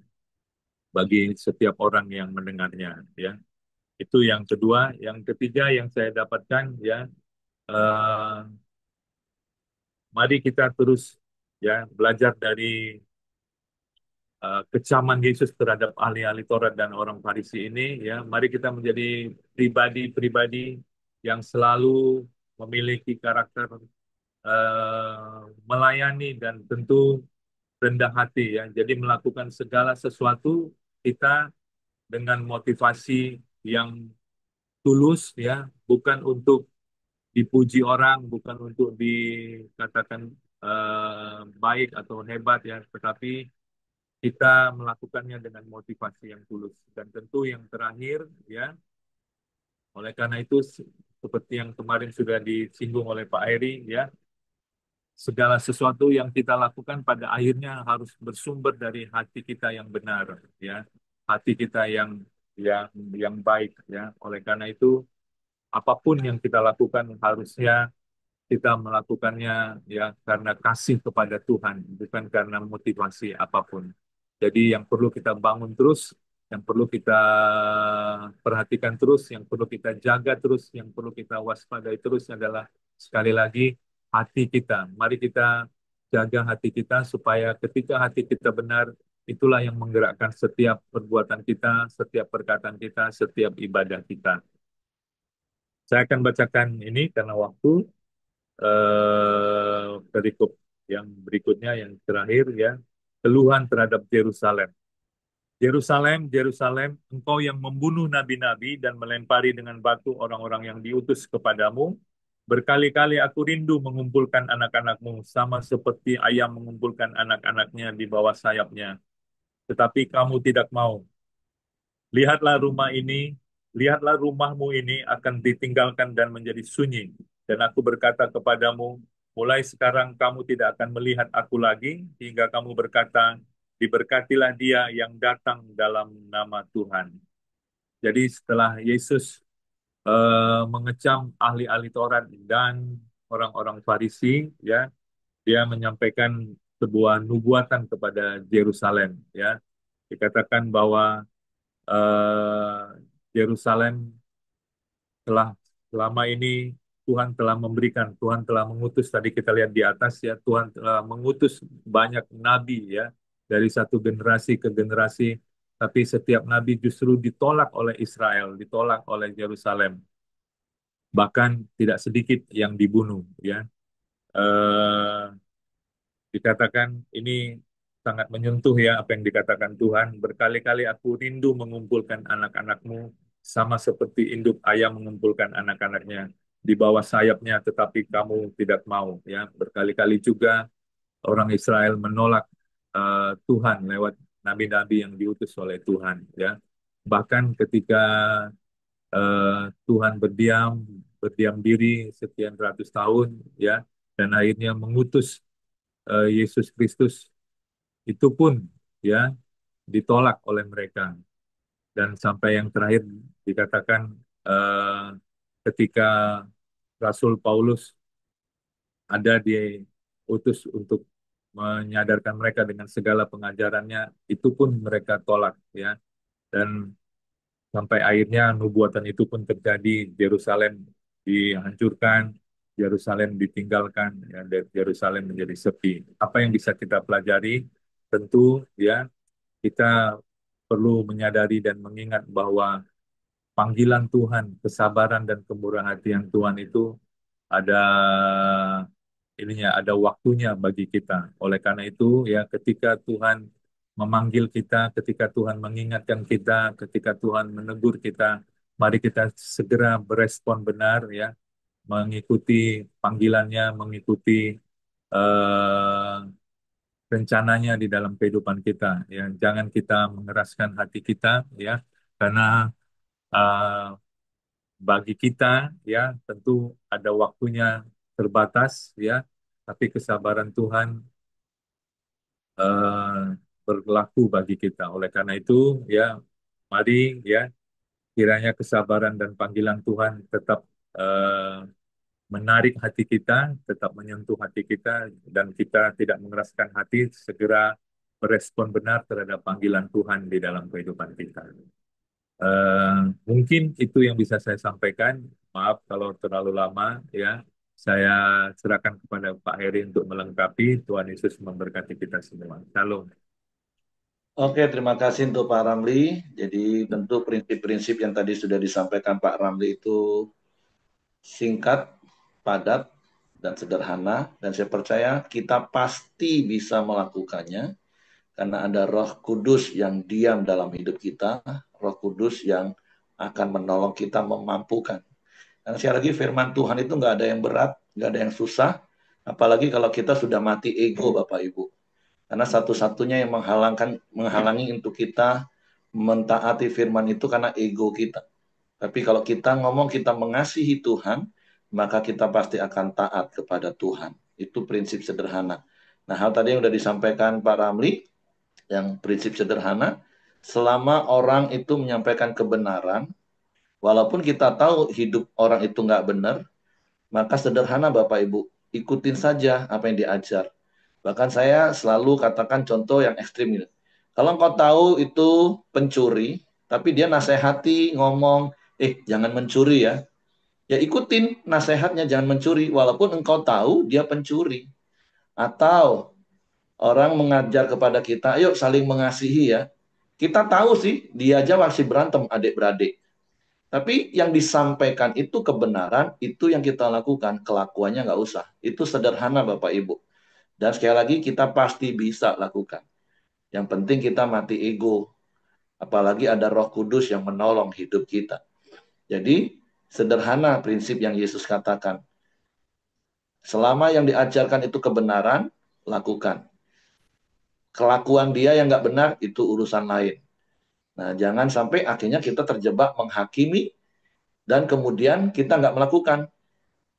bagi setiap orang yang mendengarnya, ya. Itu yang kedua. Yang ketiga yang saya dapatkan, ya, eh, mari kita terus, ya, belajar dari kecaman Yesus terhadap ahli-ahli Taurat dan orang Farisi ini, ya. Mari kita menjadi pribadi-pribadi yang selalu memiliki karakter melayani dan tentu rendah hati, ya. Jadi melakukan segala sesuatu kita dengan motivasi yang tulus, ya, bukan untuk dipuji orang, bukan untuk dikatakan baik atau hebat, ya, tetapi kita melakukannya dengan motivasi yang tulus. Dan tentu yang terakhir, ya, oleh karena itu seperti yang kemarin sudah disinggung oleh Pak Heri, ya, segala sesuatu yang kita lakukan pada akhirnya harus bersumber dari hati kita yang benar, ya, hati kita yang yang baik, ya. Oleh karena itu apapun yang kita lakukan harusnya kita melakukannya, ya, karena kasih kepada Tuhan, bukan karena motivasi apapun. Jadi yang perlu kita bangun terus, yang perlu kita perhatikan terus, yang perlu kita jaga terus, yang perlu kita waspadai terus adalah sekali lagi hati kita. Mari kita jaga hati kita supaya ketika hati kita benar, itulah yang menggerakkan setiap perbuatan kita, setiap perkataan kita, setiap ibadah kita. Saya akan bacakan ini karena waktu perikop yang berikutnya, yang terakhir, ya, keluhan terhadap Yerusalem. Yerusalem, Yerusalem, engkau yang membunuh nabi-nabi dan melempari dengan batu orang-orang yang diutus kepadamu. Berkali-kali aku rindu mengumpulkan anak-anakmu, sama seperti ayam mengumpulkan anak-anaknya di bawah sayapnya. Tetapi kamu tidak mau. Lihatlah rumah ini, lihatlah rumahmu ini akan ditinggalkan dan menjadi sunyi. Dan aku berkata kepadamu, mulai sekarang kamu tidak akan melihat aku lagi, hingga kamu berkata, diberkatilah dia yang datang dalam nama Tuhan. Jadi setelah Yesus mengecam ahli-ahli Taurat dan orang-orang Farisi, ya, dia menyampaikan sebuah nubuatan kepada Yerusalem, ya. Dikatakan bahwa eh, Yerusalem telah selama ini Tuhan telah mengutus, tadi kita lihat di atas, ya, Tuhan telah mengutus banyak nabi, ya, dari satu generasi ke generasi, tapi setiap nabi justru ditolak oleh Israel, ditolak oleh Yerusalem, bahkan tidak sedikit yang dibunuh, ya. Eh, Dikatakan ini sangat menyentuh, ya, apa yang dikatakan Tuhan. Berkali-kali aku rindu mengumpulkan anak-anakmu sama seperti induk ayam mengumpulkan anak-anaknya. di bawah sayapnya, tetapi kamu tidak mau. Ya, berkali-kali juga orang Israel menolak Tuhan lewat nabi-nabi yang diutus oleh Tuhan. Ya, bahkan ketika Tuhan berdiam diri sekian ratus tahun, ya, dan akhirnya mengutus Yesus Kristus, itu pun ya ditolak oleh mereka. Dan sampai yang terakhir dikatakan eh, ketika Rasul Paulus ada diutus untuk menyadarkan mereka dengan segala pengajarannya, itu pun mereka tolak, ya. Dan sampai akhirnya nubuatan itu pun terjadi, Yerusalem dihancurkan, Yerusalem ditinggalkan, ya, dan Yerusalem menjadi sepi. Apa yang bisa kita pelajari? Tentu, ya, kita perlu menyadari dan mengingat bahwa panggilan Tuhan, kesabaran dan kemurahan hati yang Tuhan itu ada ada waktunya bagi kita. Oleh karena itu, ya, ketika Tuhan memanggil kita, ketika Tuhan mengingatkan kita, ketika Tuhan menegur kita, mari kita segera berespon benar, ya, mengikuti panggilannya, mengikuti eh, rencananya di dalam kehidupan kita. Ya, jangan kita mengeraskan hati kita, ya, karena eh, bagi kita, ya, tentu ada waktunya terbatas, ya, tapi kesabaran Tuhan eh, berlaku bagi kita. Oleh karena itu, ya, mari, ya, kiranya kesabaran dan panggilan Tuhan tetap eh, menarik hati kita, tetap menyentuh hati kita, dan kita tidak mengeraskan hati, segera berespon benar terhadap panggilan Tuhan di dalam kehidupan kita. Eh, Mungkin itu yang bisa saya sampaikan. Maaf kalau terlalu lama, ya. Saya serahkan kepada Pak Heri untuk melengkapi. Tuhan Yesus memberkati kita semua. Shalom. Oke, terima kasih untuk Pak Ramli. Jadi tentu prinsip-prinsip yang tadi sudah disampaikan Pak Ramli itu singkat, padat, dan sederhana. Dan saya percaya kita pasti bisa melakukannya karena ada Roh Kudus yang diam dalam hidup kita, Roh Kudus yang akan menolong kita memampukan. Dan sekali lagi firman Tuhan itu nggak ada yang berat, nggak ada yang susah, apalagi kalau kita sudah mati ego, Bapak Ibu. Karena satu-satunya yang menghalangi untuk kita mentaati firman itu karena ego kita. Tapi kalau kita ngomong kita mengasihi Tuhan, maka kita pasti akan taat kepada Tuhan. Itu prinsip sederhana. Nah, hal tadi yang sudah disampaikan Pak Ramli, yang prinsip sederhana, selama orang itu menyampaikan kebenaran, walaupun kita tahu hidup orang itu nggak benar, maka sederhana Bapak Ibu, ikutin saja apa yang diajar. Bahkan saya selalu katakan contoh yang ekstrim ini. Kalau engkau tahu itu pencuri, tapi dia nasihati ngomong, jangan mencuri ya. Ya ikutin nasihatnya jangan mencuri, walaupun engkau tahu dia pencuri. Atau orang mengajar kepada kita, ayo saling mengasihi ya. Kita tahu sih, dia aja masih berantem adik-beradik. Tapi yang disampaikan itu kebenaran, itu yang kita lakukan. Kelakuannya nggak usah. Itu sederhana Bapak Ibu. Dan sekali lagi kita pasti bisa lakukan. Yang penting kita mati ego. Apalagi ada Roh Kudus yang menolong hidup kita. Jadi sederhana prinsip yang Yesus katakan. Selama yang diajarkan itu kebenaran, lakukan. Kelakuan dia yang nggak benar, itu urusan lain. Nah, jangan sampai akhirnya kita terjebak menghakimi dan kemudian kita nggak melakukan.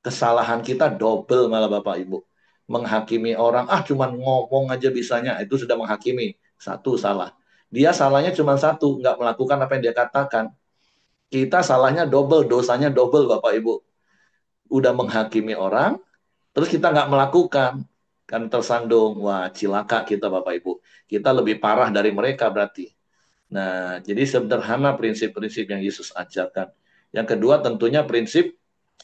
Kesalahan kita double malah Bapak Ibu. Menghakimi orang, cuman ngomong aja bisanya, itu sudah menghakimi. Satu, salah. Dia salahnya cuma satu, nggak melakukan apa yang dia katakan. Kita salahnya double, dosanya double Bapak Ibu. Udah menghakimi orang, terus kita nggak melakukan. Kan tersandung, wah cilaka kita Bapak Ibu. Kita lebih parah dari mereka berarti. Nah, jadi sederhana prinsip-prinsip yang Yesus ajarkan. Yang kedua tentunya prinsip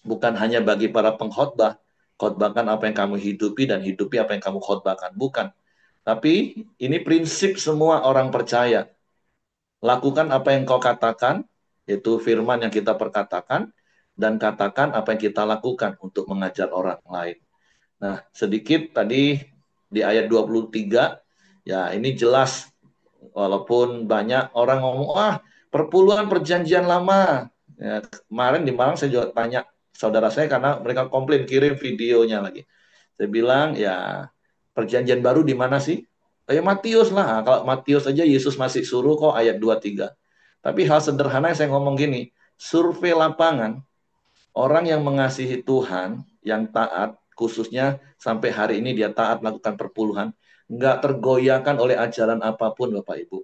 bukan hanya bagi para pengkhotbah. Khotbahkan apa yang kamu hidupi dan hidupi apa yang kamu khotbahkan. Bukan. Tapi ini prinsip semua orang percaya. Lakukan apa yang kau katakan, yaitu firman yang kita perkatakan, dan katakan apa yang kita lakukan untuk mengajar orang lain. Nah, sedikit tadi di ayat 23, ya ini jelas. Walaupun banyak orang ngomong, perpuluhan perjanjian lama. Ya, kemarin di Malang saya juga tanya, saudara saya karena mereka komplain kirim videonya lagi. Saya bilang, ya perjanjian baru di mana sih? Kayak Matius lah. Nah, kalau Matius aja Yesus masih suruh kok ayat 2-3. Tapi hal sederhana yang saya ngomong gini, survei lapangan, orang yang mengasihi Tuhan, yang taat, khususnya sampai hari ini dia taat melakukan perpuluhan, nggak tergoyahkan oleh ajaran apapun Bapak Ibu.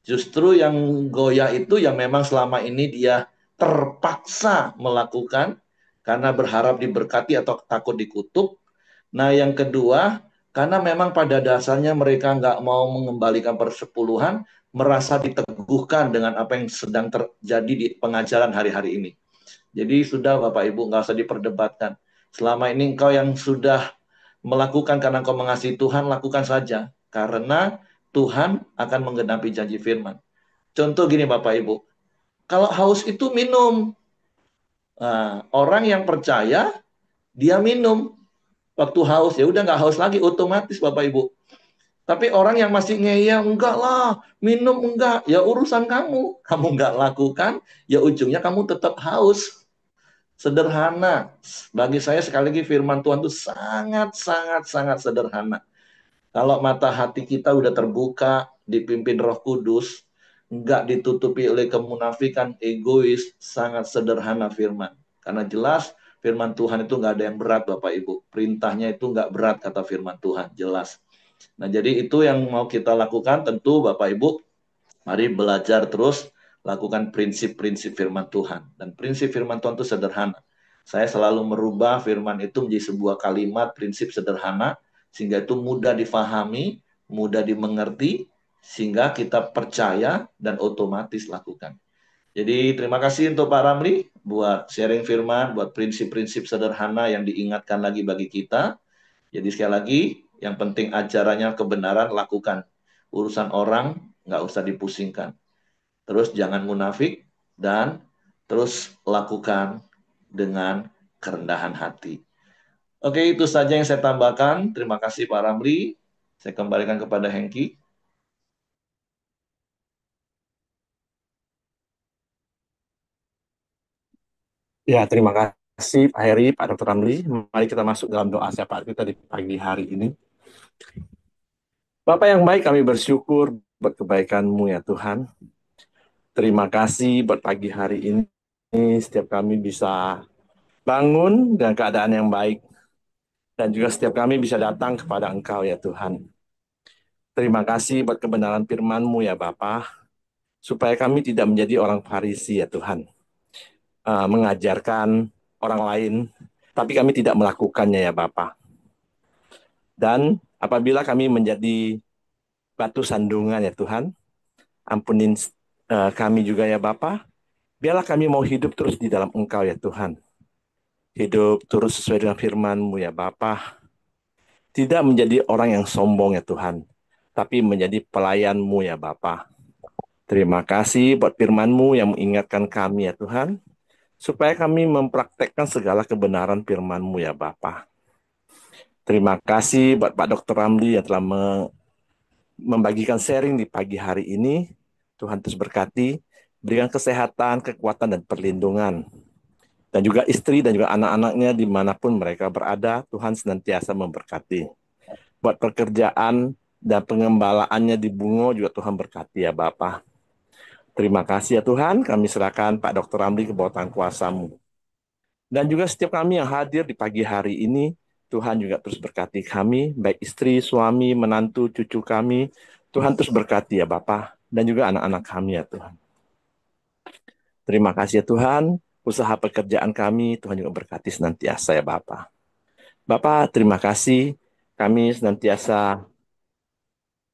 Justru yang goyah itu yang memang selama ini dia terpaksa melakukan karena berharap diberkati atau takut dikutuk. Nah, yang kedua, karena memang pada dasarnya mereka nggak mau mengembalikan persepuluhan, merasa diteguhkan dengan apa yang sedang terjadi di pengajaran hari-hari ini. Jadi sudah Bapak Ibu, nggak usah diperdebatkan. Selama ini engkau yang sudah melakukan karena engkau mengasihi Tuhan, lakukan saja. Karena Tuhan akan menggenapi janji firman. Contoh gini Bapak Ibu, kalau haus itu minum. Nah, orang yang percaya, dia minum. Waktu haus, ya udah nggak haus lagi, otomatis Bapak Ibu. Tapi orang yang masih ngeyel, enggak lah, minum enggak, ya urusan kamu. Kamu enggak lakukan, ya ujungnya kamu tetap haus. Sederhana. Bagi saya sekali lagi firman Tuhan itu sangat, sangat, sangat sederhana. Kalau mata hati kita udah terbuka, dipimpin Roh Kudus, enggak ditutupi oleh kemunafikan, egois, sangat sederhana firman. Karena jelas firman Tuhan itu enggak ada yang berat Bapak Ibu. Perintahnya itu enggak berat kata firman Tuhan, jelas. Nah, jadi itu yang mau kita lakukan tentu Bapak Ibu, mari belajar terus lakukan prinsip-prinsip firman Tuhan. Dan prinsip firman Tuhan itu sederhana. Saya selalu merubah firman itu menjadi sebuah kalimat prinsip sederhana sehingga itu mudah difahami, mudah dimengerti, sehingga kita percaya dan otomatis lakukan. Jadi terima kasih untuk Pak Ramli buat sharing firman, buat prinsip-prinsip sederhana yang diingatkan lagi bagi kita. Jadi sekali lagi, yang penting ajarannya kebenaran, lakukan. Urusan orang, nggak usah dipusingkan. Terus jangan munafik, dan terus lakukan dengan kerendahan hati. Oke, itu saja yang saya tambahkan. Terima kasih Pak Ramli. Saya kembalikan kepada Hengki. Ya, terima kasih Pak Heri, Pak Dr. Ramli. Mari kita masuk dalam doa syafaat kita di pagi hari ini. Bapak yang baik, kami bersyukur buat kebaikan-Mu ya Tuhan. Terima kasih buat pagi hari ini. Setiap kami bisa bangun dengan keadaan yang baik. Dan juga setiap kami bisa datang kepada Engkau ya Tuhan. Terima kasih buat kebenaran firman-Mu ya Bapak. Supaya kami tidak menjadi orang Farisi ya Tuhan. Mengajarkan orang lain, tapi kami tidak melakukannya ya Bapak. Dan apabila kami menjadi batu sandungan ya Tuhan, ampunin kami juga ya Bapa. Biarlah kami mau hidup terus di dalam Engkau ya Tuhan. Hidup terus sesuai dengan firman-Mu ya Bapa. Tidak menjadi orang yang sombong ya Tuhan, tapi menjadi pelayan-Mu ya Bapa. Terima kasih buat firman-Mu yang mengingatkan kami ya Tuhan, supaya kami mempraktekkan segala kebenaran firman-Mu ya Bapa. Terima kasih buat Pak Dr. Ramli yang telah membagikan sharing di pagi hari ini. Tuhan terus berkati, berikan kesehatan, kekuatan, dan perlindungan. Dan juga istri dan juga anak-anaknya dimanapun mereka berada, Tuhan senantiasa memberkati. Buat pekerjaan dan pengembalaannya di Bungo juga Tuhan berkati ya Bapak. Terima kasih ya Tuhan, kami serahkan Pak Dr. Ramli ke bawah tangan kuasa-Mu. Dan juga setiap kami yang hadir di pagi hari ini, Tuhan juga terus berkati kami, baik istri, suami, menantu, cucu kami. Tuhan terus berkati ya Bapak, dan juga anak-anak kami ya Tuhan. Terima kasih ya Tuhan, usaha pekerjaan kami, Tuhan juga berkati senantiasa ya Bapak. Bapak, terima kasih, kami senantiasa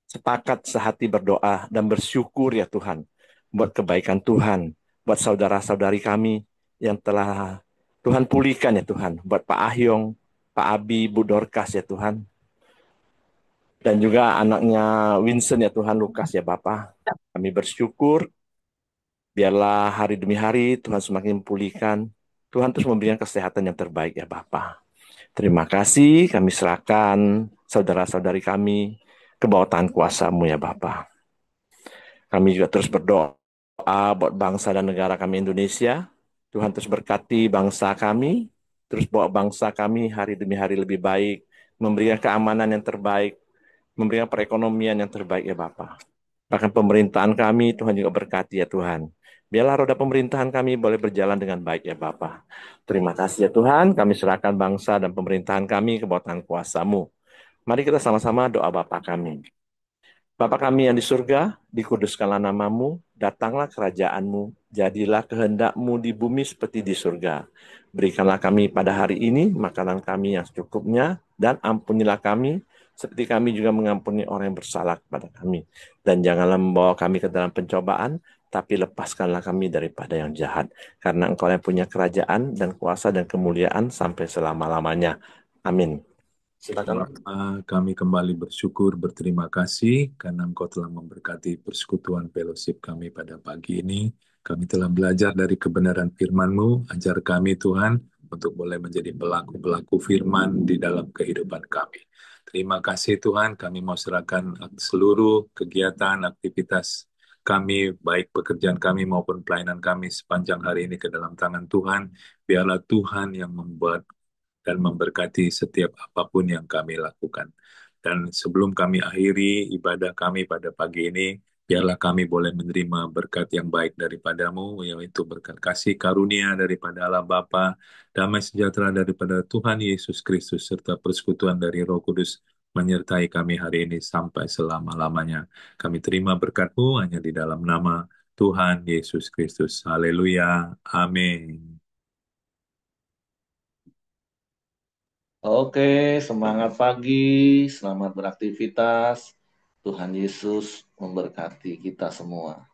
sepakat sehati berdoa dan bersyukur ya Tuhan, buat kebaikan Tuhan, buat saudara-saudari kami yang telah Tuhan pulihkan ya Tuhan, buat Pak Ahyong, Pak Abi, Bu Dorcas ya Tuhan, dan juga anaknya Vincent ya Tuhan, Lukas ya Bapak. Kami bersyukur, biarlah hari demi hari Tuhan semakin pulihkan, Tuhan terus memberikan kesehatan yang terbaik ya Bapak. Terima kasih, kami serahkan saudara-saudari kami ke bawah tangan kuasa-Mu ya Bapak. Kami juga terus berdoa buat bangsa dan negara kami Indonesia. Tuhan terus berkati bangsa kami, terus bawa bangsa kami hari demi hari lebih baik, memberikan keamanan yang terbaik, memberikan perekonomian yang terbaik ya Bapak. Bahkan pemerintahan kami, Tuhan juga berkati ya Tuhan. Biarlah roda pemerintahan kami boleh berjalan dengan baik ya Bapak. Terima kasih ya Tuhan, kami serahkan bangsa dan pemerintahan kami ke bawah tangan kuasa-Mu. Mari kita sama-sama doa Bapa kami. Bapa kami yang di surga, dikuduskanlah namamu, datanglah kerajaanmu, jadilah kehendakmu di bumi seperti di surga. Berikanlah kami pada hari ini makanan kami yang secukupnya, dan ampunilah kami, seperti kami juga mengampuni orang yang bersalah kepada kami. Dan janganlah membawa kami ke dalam pencobaan, tapi lepaskanlah kami daripada yang jahat. Karena Engkau yang punya kerajaan dan kuasa dan kemuliaan sampai selama-lamanya. Amin. Silakan. Bapa, kami kembali bersyukur, berterima kasih karena Engkau telah memberkati persekutuan fellowship kami pada pagi ini. Kami telah belajar dari kebenaran firman-Mu, ajar kami Tuhan untuk boleh menjadi pelaku-pelaku firman di dalam kehidupan kami. Terima kasih Tuhan, kami mau serahkan seluruh kegiatan, aktivitas kami, baik pekerjaan kami maupun pelayanan kami sepanjang hari ini ke dalam tangan Tuhan. Biarlah Tuhan yang membuat dan memberkati setiap apapun yang kami lakukan. Dan sebelum kami akhiri ibadah kami pada pagi ini, biarlah kami boleh menerima berkat yang baik daripadamu, yaitu berkat kasih karunia daripada Allah Bapa, damai sejahtera daripada Tuhan Yesus Kristus, serta persekutuan dari Roh Kudus menyertai kami hari ini sampai selama-lamanya. Kami terima berkat-Mu hanya di dalam nama Tuhan Yesus Kristus. Haleluya. Amin. Oke, semangat pagi, selamat beraktivitas. Tuhan Yesus memberkati kita semua.